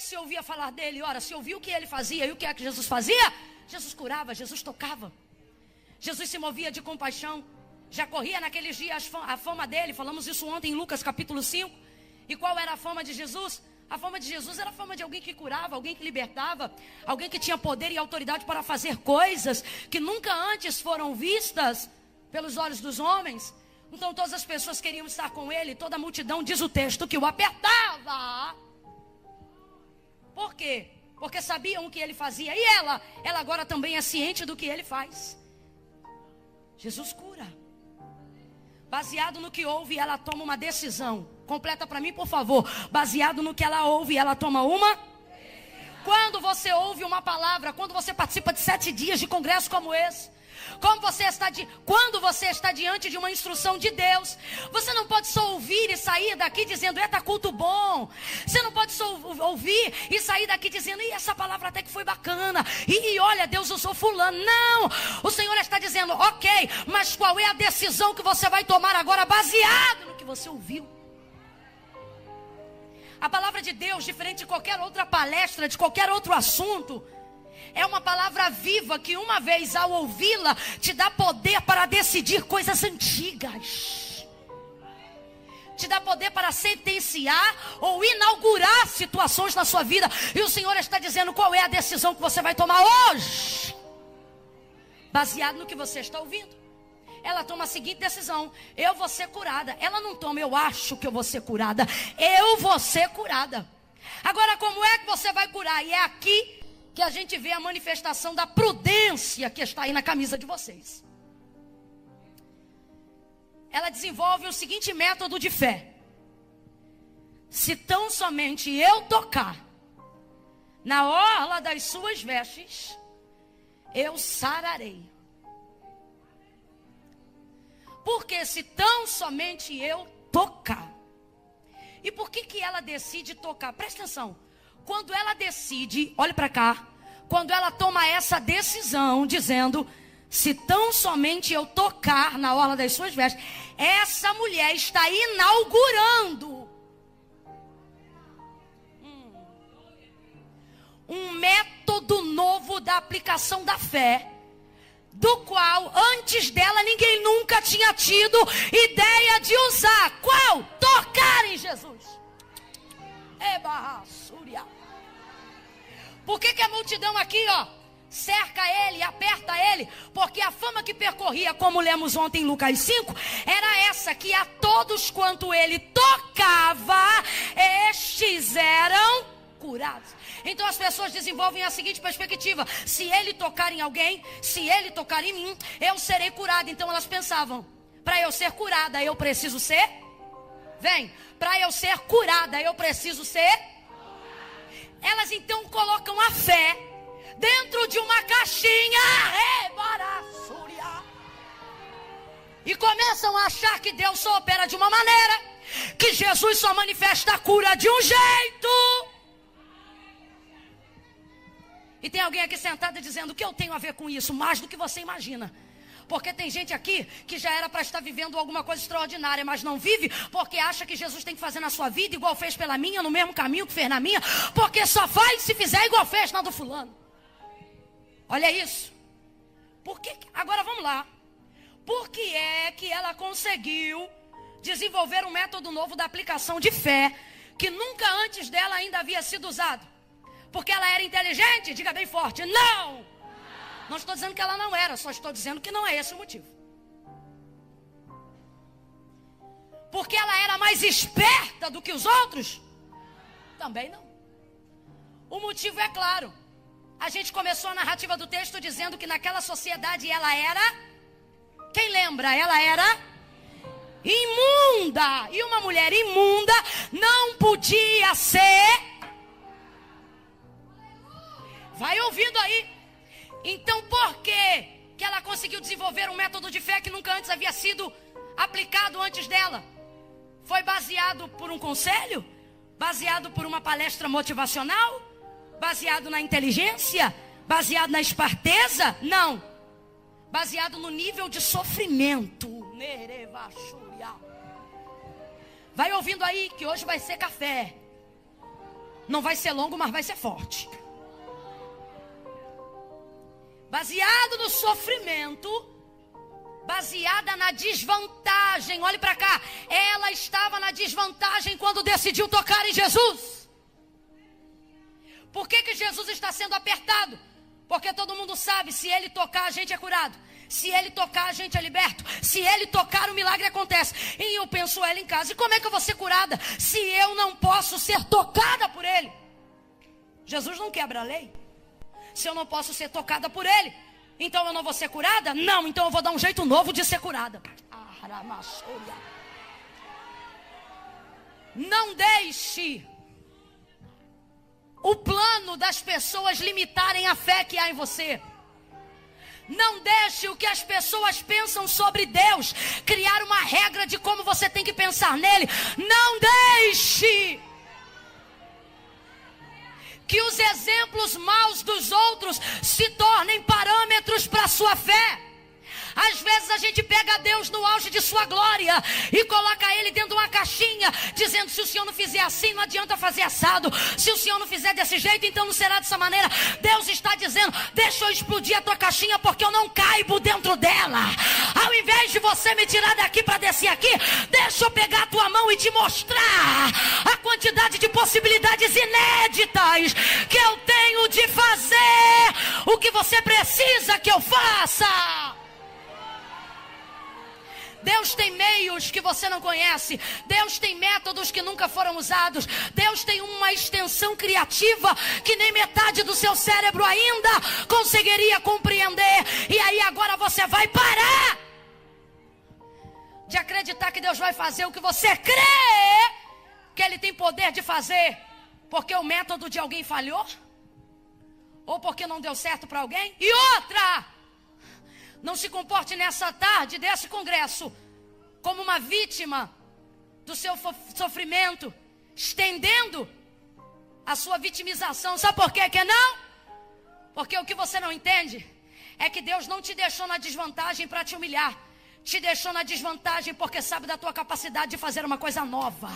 que se ouvia falar dele? Ora, se ouvia o que ele fazia. E o que é que Jesus fazia? Jesus curava, Jesus tocava. Jesus se movia de compaixão. Já corria naqueles dias a fama dele. Falamos isso ontem em Lucas capítulo 5. E qual era a fama de Jesus? A fama de Jesus era a fama de alguém que curava, alguém que libertava, alguém que tinha poder e autoridade para fazer coisas que nunca antes foram vistas pelos olhos dos homens. Então todas as pessoas queriam estar com ele. Toda a multidão, diz o texto, que o apertava. Por quê? Porque sabiam o que ele fazia. E ela agora também é ciente do que ele faz. Jesus cura. Baseado no que ouve, ela toma uma decisão. Completa para mim, por favor. Baseado no que ela ouve, ela toma uma. Quando você ouve uma palavra, quando você participa de 7 dias de congresso como esse, quando você está diante de uma instrução de Deus, você não pode só ouvir e sair daqui dizendo, tá culto bom. Você não pode só ouvir e sair daqui dizendo, essa palavra até que foi bacana. E olha, Deus usou fulano. Não, o Senhor está dizendo, ok, mas qual é a decisão que você vai tomar agora baseado no que você ouviu? A palavra de Deus, diferente de qualquer outra palestra, de qualquer outro assunto, é uma palavra viva que uma vez ao ouvi-la te dá poder para decidir coisas antigas. Te dá poder para sentenciar ou inaugurar situações na sua vida. E o Senhor está dizendo qual é a decisão que você vai tomar hoje. Baseado no que você está ouvindo. Ela toma a seguinte decisão: eu vou ser curada. Ela não toma, eu acho que eu vou ser curada. Eu vou ser curada. Agora, como é que você vai curar? E é aqui que a gente vê a manifestação da prudência que está aí na camisa de vocês. Ela desenvolve o seguinte método de fé: se tão somente eu tocar na orla das suas vestes, eu sararei. Porque se tão somente eu tocar. E por que ela decide tocar? Presta atenção. Quando ela decide, olhe para cá. Quando ela toma essa decisão, dizendo, se tão somente eu tocar na orla das suas vestes, essa mulher está inaugurando um método novo da aplicação da fé, do qual antes dela ninguém nunca tinha tido ideia de usar. Qual? Tocar em Jesus. Por que a multidão aqui, cerca ele, aperta ele? Porque a fama que percorria, como lemos ontem em Lucas 5, era essa: que a todos quanto ele tocava, estes eram curados. Então as pessoas desenvolvem a seguinte perspectiva: se ele tocar em alguém, se ele tocar em mim, eu serei curada. Então elas pensavam, para eu ser curada eu preciso ser? Para eu ser curada eu preciso ser? Elas então colocam a fé dentro de uma caixinha e começam a achar que Deus só opera de uma maneira, que Jesus só manifesta a cura de um jeito. E tem alguém aqui sentado dizendo: o que eu tenho a ver com isso? Mais do que você imagina. Porque tem gente aqui que já era para estar vivendo alguma coisa extraordinária, mas não vive, porque acha que Jesus tem que fazer na sua vida igual fez pela minha, no mesmo caminho que fez na minha, porque só faz se fizer igual fez na do fulano. Olha isso. Agora vamos lá. Por que é que ela conseguiu desenvolver um método novo da aplicação de fé, que nunca antes dela ainda havia sido usado? Porque ela era inteligente? Diga bem forte: não! Não estou dizendo que ela não era, só estou dizendo que não é esse o motivo. Porque ela era mais esperta do que os outros? Também não. O motivo é claro. A gente começou a narrativa do texto dizendo que naquela sociedade ela era... Quem lembra? Ela era imunda. E uma mulher imunda não podia ser... Vai ouvindo aí. Então por que ela conseguiu desenvolver um método de fé que nunca antes havia sido aplicado antes dela? Foi baseado por um conselho? Baseado por uma palestra motivacional? Baseado na inteligência? Baseado na esperteza? Não. Baseado no nível de sofrimento. Vai ouvindo aí que hoje vai ser café. Não vai ser longo, mas vai ser forte. Baseado no sofrimento, baseada na desvantagem. Olhe para cá. Ela estava na desvantagem quando decidiu tocar em Jesus. Por que Jesus está sendo apertado? Porque todo mundo sabe, se ele tocar, a gente é curado. Se ele tocar, a gente é liberto. Se ele tocar, o milagre acontece. E eu penso ela em casa, e como é que eu vou ser curada se eu não posso ser tocada por ele? Jesus não quebra a lei. Se eu não posso ser tocada por ele, então eu não vou ser curada? Não, então eu vou dar um jeito novo de ser curada. Não deixe o plano das pessoas limitarem a fé que há em você. Não deixe o que as pessoas pensam sobre Deus criar uma regra de como você tem que pensar nele. Não deixe que os exemplos maus dos outros se tornem parâmetros para a sua fé. Às vezes a gente pega Deus no auge de sua glória e coloca ele dentro de uma caixinha, dizendo: se o Senhor não fizer assim, não adianta fazer assado. Se o Senhor não fizer desse jeito, então não será dessa maneira. Deus está dizendo: deixa eu explodir a tua caixinha, porque eu não caibo dentro dela. Ao invés de você me tirar daqui para descer aqui, deixa eu pegar a tua mão e te mostrar a quantidade de possibilidades inéditas que eu tenho de fazer o que você precisa que eu faça. Deus tem meios que você não conhece. Deus tem métodos que nunca foram usados. Deus tem uma extensão criativa que nem metade do seu cérebro ainda conseguiria compreender. E aí agora você vai parar de acreditar que Deus vai fazer o que você crê que Ele tem poder de fazer, porque o método de alguém falhou, ou porque não deu certo para alguém. E outra, não se comporte nessa tarde desse congresso como uma vítima do seu sofrimento, estendendo a sua vitimização. Sabe por quê que não? Porque o que você não entende é que Deus não te deixou na desvantagem para te humilhar. Te deixou na desvantagem porque sabe da tua capacidade de fazer uma coisa nova.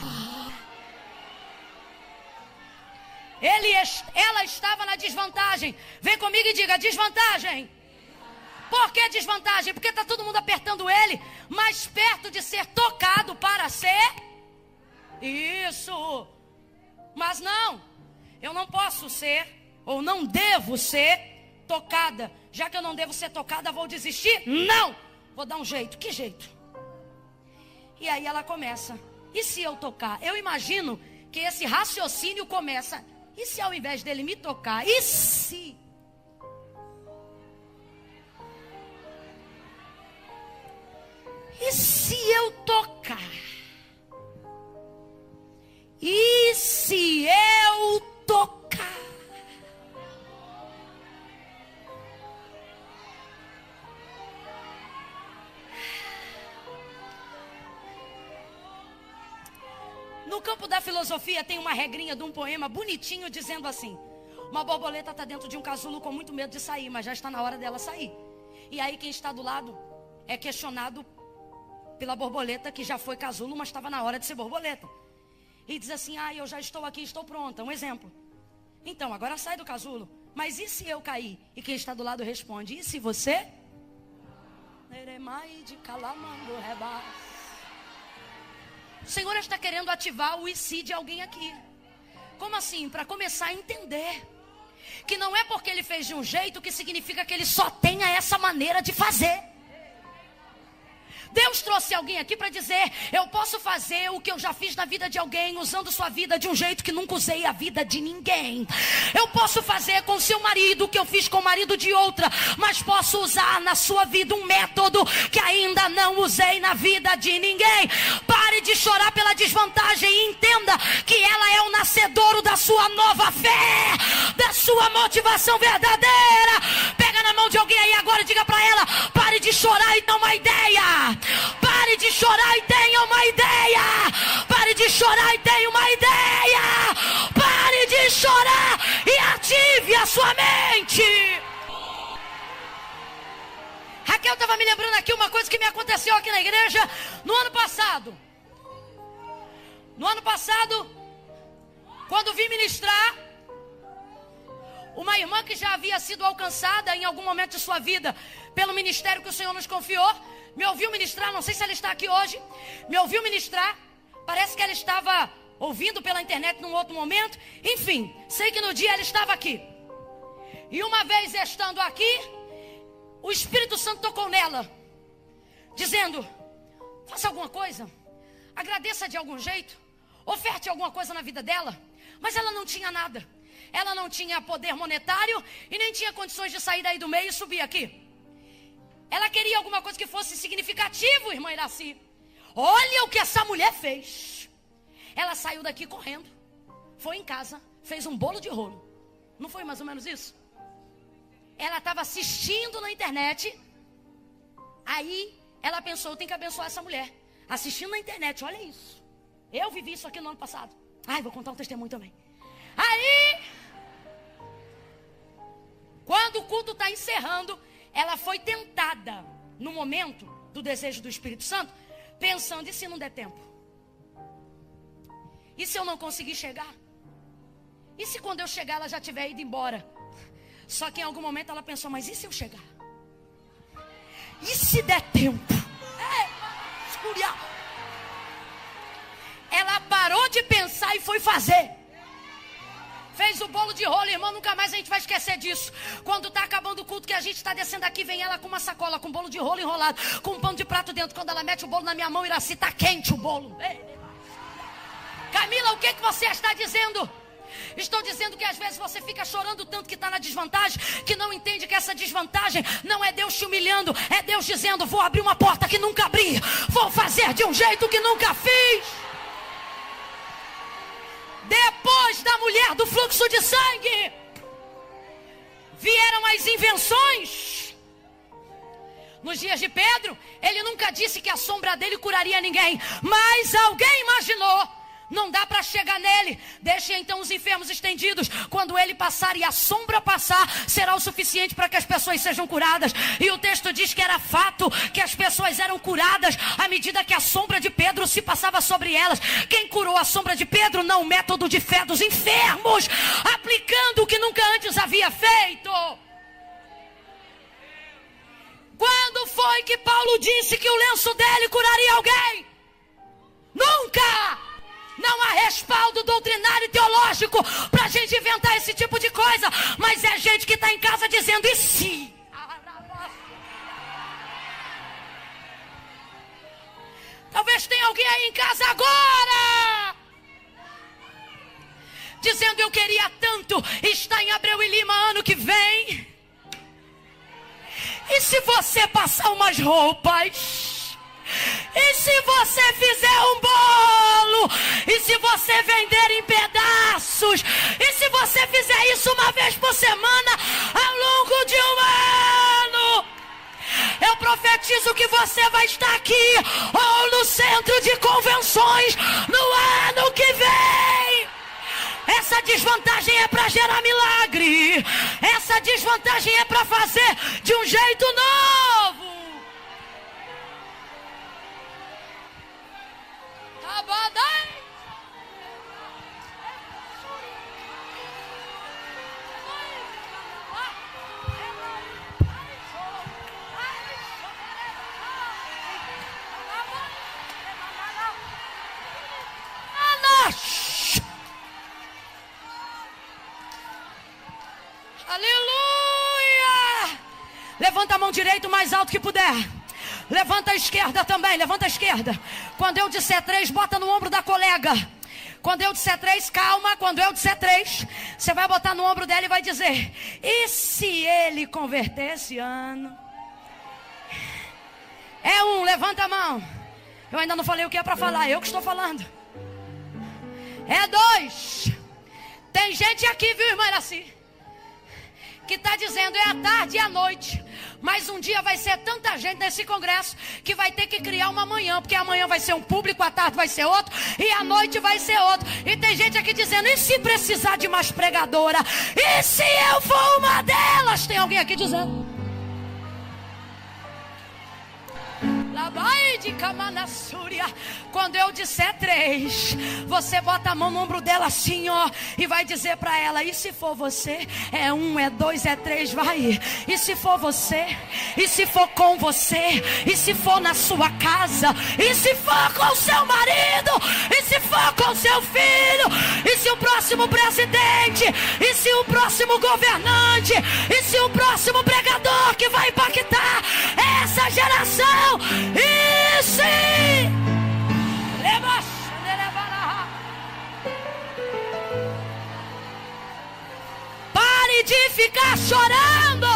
Ela estava na desvantagem. Vem comigo e diga: desvantagem. Por que desvantagem? Porque está todo mundo apertando ele, mais perto de ser tocado para ser isso. Mas não, eu não posso ser, ou não devo ser tocada. Já que eu não devo ser tocada, vou desistir? Não, vou dar um jeito. Que jeito? E aí ela começa: e se eu tocar? Eu imagino que esse raciocínio começa: e se ao invés dele me tocar? E se? E se eu tocar? E se eu tocar? No campo da filosofia tem uma regrinha de um poema bonitinho dizendo assim: uma borboleta está dentro de um casulo com muito medo de sair, mas já está na hora dela sair. E aí quem está do lado é questionado pela borboleta que já foi casulo, mas estava na hora de ser borboleta. E diz assim: eu já estou aqui, estou pronta. Um exemplo. Então, agora sai do casulo. Mas e se eu cair? E quem está do lado responde: e se você? O Senhor está querendo ativar o e se de alguém aqui. Como assim? Para começar a entender que não é porque ele fez de um jeito que significa que ele só tenha essa maneira de fazer. Deus trouxe alguém aqui para dizer: eu posso fazer o que eu já fiz na vida de alguém, usando sua vida de um jeito que nunca usei a vida de ninguém. Eu posso fazer com seu marido o que eu fiz com o marido de outra, mas posso usar na sua vida um método que ainda não usei na vida de ninguém. Pare de chorar pela desvantagem e entenda que ela é o nascedouro da sua nova fé, da sua motivação verdadeira. Pega na mão de alguém aí agora e diga para ela: pare de chorar e dá uma ideia. Pare de chorar e tenha uma ideia. Pare de chorar e tenha uma ideia. Pare de chorar e ative a sua mente. Raquel estava me lembrando aqui uma coisa que me aconteceu aqui na igreja no ano passado. No ano passado, Quando vim ministrar, uma irmã que já havia sido alcançada em algum momento de sua vida pelo ministério que o Senhor nos confiou, me ouviu ministrar, não sei se ela está aqui hoje, me ouviu ministrar, parece que ela estava ouvindo pela internet num outro momento, enfim, sei que no dia ela estava aqui. E uma vez estando aqui, o Espírito Santo tocou nela, dizendo: faça alguma coisa, agradeça de algum jeito, oferte alguma coisa na vida dela. Mas ela não tinha nada. Ela não tinha poder monetário e nem tinha condições de sair daí do meio e subir aqui. Ela queria alguma coisa que fosse significativo, irmã Iraci. Olha o que essa mulher fez. Ela saiu daqui correndo, foi em casa, fez um bolo de rolo. Não foi mais ou menos isso? Ela estava assistindo na internet. Aí ela pensou: eu tenho que abençoar essa mulher. Assistindo na internet, olha isso. Eu vivi isso aqui no ano passado. Ai, vou contar um testemunho também. Aí, quando o culto está encerrando, ela foi tentada no momento do desejo do Espírito Santo, pensando: e se não der tempo? E se eu não conseguir chegar? E se quando eu chegar ela já tiver ido embora? Só que em algum momento ela pensou: mas e se eu chegar? E se der tempo? Ela parou de pensar e foi fazer. Fez o bolo de rolo, irmão, nunca mais a gente vai esquecer disso. Quando está acabando o culto, que a gente está descendo aqui, vem ela com uma sacola, com bolo de rolo enrolado, com um pano de prato dentro. Quando ela mete o bolo na minha mão, Iraci, está quente o bolo. Camila, o que você está dizendo? Estou dizendo que às vezes você fica chorando tanto que está na desvantagem, que não entende que essa desvantagem não é Deus te humilhando, é Deus dizendo: vou abrir uma porta que nunca abri, vou fazer de um jeito que nunca fiz. Depois da mulher do fluxo de sangue, vieram as invenções. Nos dias de Pedro, ele nunca disse que a sombra dele curaria ninguém, mas alguém imaginou: não dá para chegar nele, deixe então os enfermos estendidos. Quando ele passar e a sombra passar, será o suficiente para que as pessoas sejam curadas. E o texto diz que era fato que as pessoas eram curadas à medida que a sombra de Pedro se passava sobre elas. Quem curou a sombra de Pedro? Não o método de fé dos enfermos, aplicando o que nunca antes havia feito. Quando foi que Paulo disse que o lenço dele curaria alguém? Nunca! Não há respaldo doutrinário e teológico para a gente inventar esse tipo de coisa. Mas é gente que está em casa dizendo: e se? Talvez tenha alguém aí em casa agora dizendo: eu queria tanto estar em Abreu e Lima ano que vem. E se você passar umas roupas? E se você fizer um bolo? E se você vender em pedaços? E se você fizer isso uma vez por semana ao longo de um ano? Eu profetizo que você vai estar aqui ou no centro de convenções no ano que vem. Essa desvantagem é para gerar milagre. Essa desvantagem é para fazer de um jeito novo. Aleluia! Levanta a mão direita o mais alto que puder. Levanta a esquerda também, levanta a esquerda. Quando eu disser 3, bota no ombro da colega. Quando eu disser 3, calma. Quando eu disser 3, você vai botar no ombro dela e vai dizer: e se ele converter esse ano? É 1, levanta a mão. Eu ainda não falei o que é para falar, eu que estou falando. É 2. Tem gente aqui, viu, irmã Iraci, que está dizendo: é à tarde e à noite. Mas um dia vai ser tanta gente nesse congresso que vai ter que criar uma manhã, porque amanhã vai ser um público, à tarde vai ser outro e à noite vai ser outro. E tem gente aqui dizendo: e se precisar de mais pregadora? E se eu for uma delas? Tem alguém aqui dizendo? Quando eu disser 3, você bota a mão no ombro dela assim, ó, e vai dizer pra ela: e se for você? É 1, é 2, é 3, vai. E se for você? E se for com você? E se for na sua casa? E se for com seu marido? E se for com seu filho? E se o próximo presidente? E se o próximo governante? E se o próximo pregador que vai impactar essa geração? E se... Pare de ficar chorando.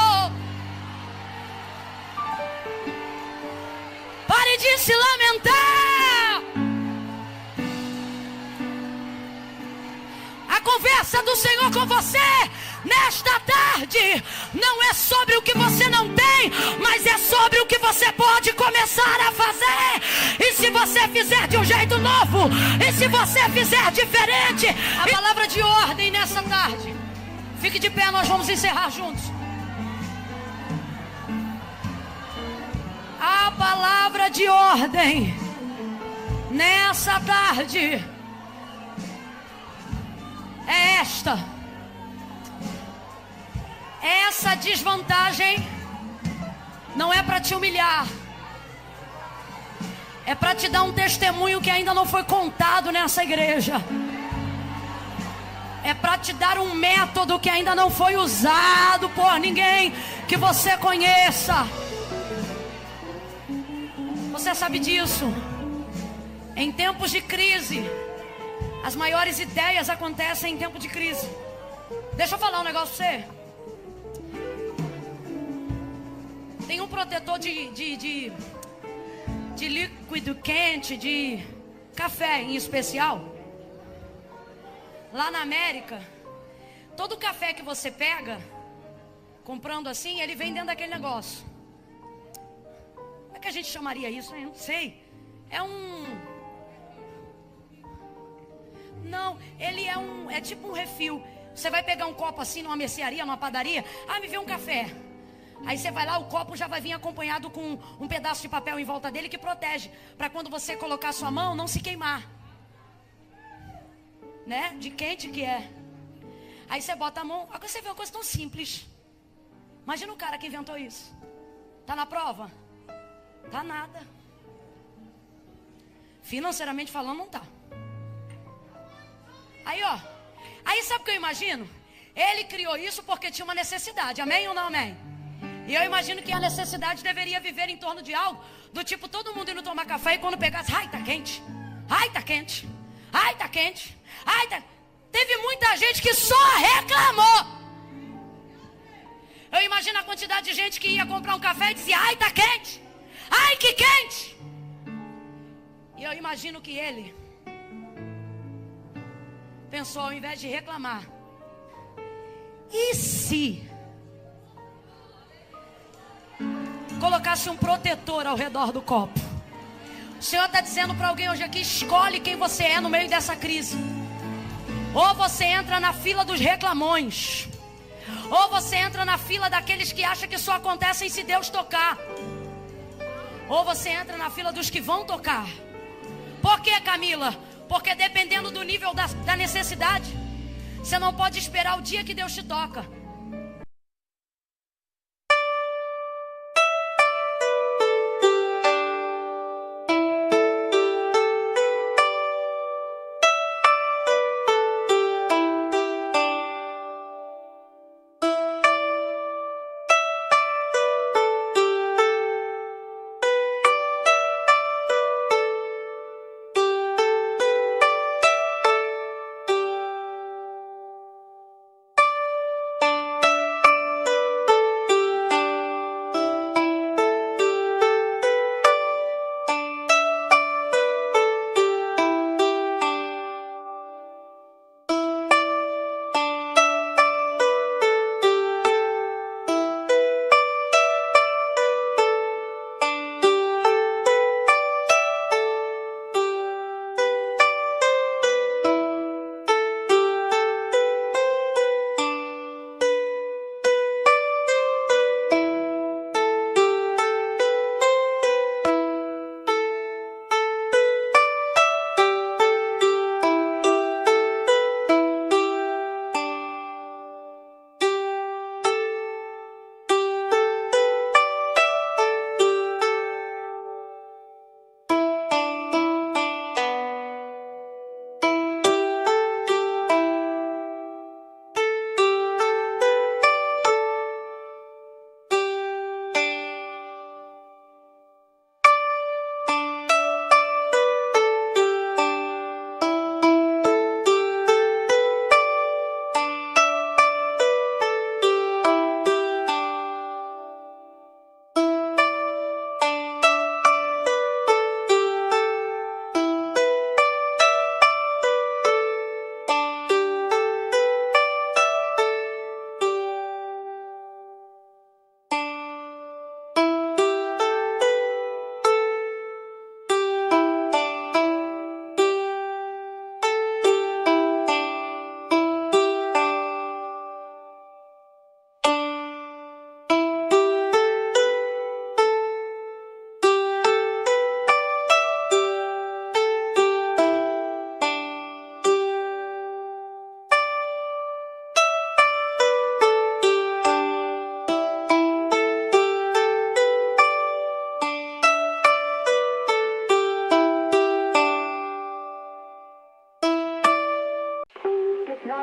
Pare de se lamentar. A conversa do Senhor com você nesta tarde não é sobre o que você não tem, mas é sobre o que você pode começar a fazer. E se você fizer de um jeito novo, e se você fizer diferente, a palavra de ordem nessa tarde. Fique de pé, nós vamos encerrar juntos. A palavra de ordem nessa tarde é esta. Essa desvantagem não é para te humilhar, é para te dar um testemunho que ainda não foi contado nessa igreja. É para te dar um método que ainda não foi usado por ninguém que você conheça. Você sabe disso. Em tempos de crise, as maiores ideias acontecem em tempo de crise. Deixa eu falar um negócio pra você. Tem um protetor de líquido quente, de café em especial. Lá na América, todo café que você pega, comprando assim, ele vem dentro daquele negócio. Como é que a gente chamaria isso, hein? Não sei. É um... Não, ele é tipo um refil. Você vai pegar um copo assim numa mercearia, numa padaria. Ah, me vê um café. Aí você vai lá, o copo já vai vir acompanhado com um pedaço de papel em volta dele que protege, para quando você colocar a sua mão, não se queimar. Né? De quente que é. Aí você bota a mão. Agora você vê uma coisa tão simples. Imagina o cara que inventou isso. Tá na prova? Tá nada. Financeiramente falando, não tá. Aí, ó. Aí sabe o que eu imagino? Ele criou isso porque tinha uma necessidade. Amém ou não amém? E eu imagino que a necessidade deveria viver em torno de algo do tipo, todo mundo indo tomar café e quando pegasse, ai, tá quente. Ai, tá quente. Ai, tá quente. Ai, tá... Teve muita gente que só reclamou. Eu imagino a quantidade de gente que ia comprar um café e dizia, ai, tá quente. Ai, que quente. E eu imagino que ele pensou, ao invés de reclamar, e se colocasse um protetor ao redor do copo? O Senhor está dizendo para alguém hoje aqui, escolhe quem você é no meio dessa crise. Ou você entra na fila dos reclamões, ou você entra na fila daqueles que acham que só acontecem se Deus tocar, ou você entra na fila dos que vão tocar. Por que, Camila? Porque dependendo do nível da necessidade, você não pode esperar o dia que Deus te toca.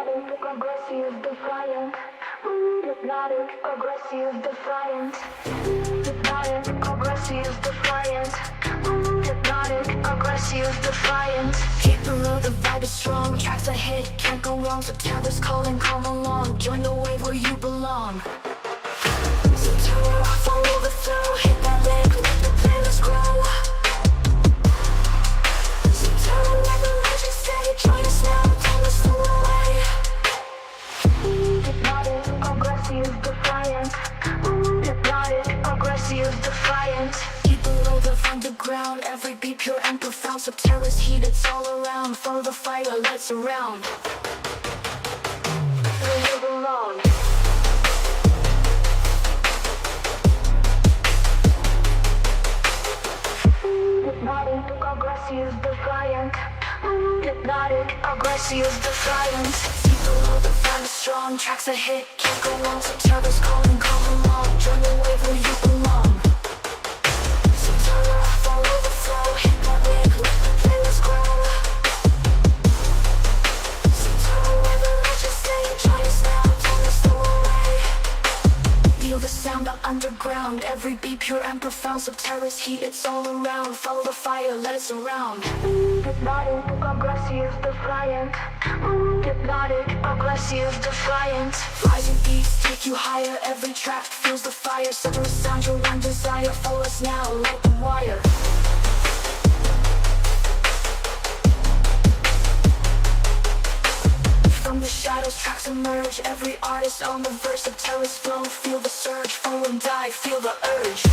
Hypnotic, aggressive, defiant. Hypnotic, aggressive, defiant. Hypnotic, aggressive, defiant. Hypnotic, aggressive, defiant. Keep the road, the vibe is strong. Tracks ahead, can't go wrong. September's calling, come along. Join the wave where you belong. September, follow the flow. Hit that leg, let the playlist grow. September, like a legend say. Join us now, tell us the way. Hypnotic, aggressive, defiant. Hypnotic, aggressive, defiant. Keep the load of underground. Every beat pure and profound. September's heat, it's all around. Follow the fire, let's surround. Where you belong. Hypnotic, aggressive, defiant. Hypnotic, aggressive, defiant. Keep the load, the vibe is strong. Tracks ahead, can't go wrong. September's calling, come along. Join the wave where you belong. September, follow the flow. Hit that leg, let the playlist grow. September, where the legends stay. Join us now, tell us the way. Feel the sound of underground. Every beat pure and profound. September's heat, it's all around. Follow the fire, let it surround. Hypnotic, aggressive, defiant. Hypnotic, aggressive, defiant. Rising beats take you higher. Every track feels the fire. Set the sound your one desire. Follow us now, let them wire. From the shadows, tracks emerge. Every artist on the verse of September's flow. Feel the surge, follow and die, feel the urge.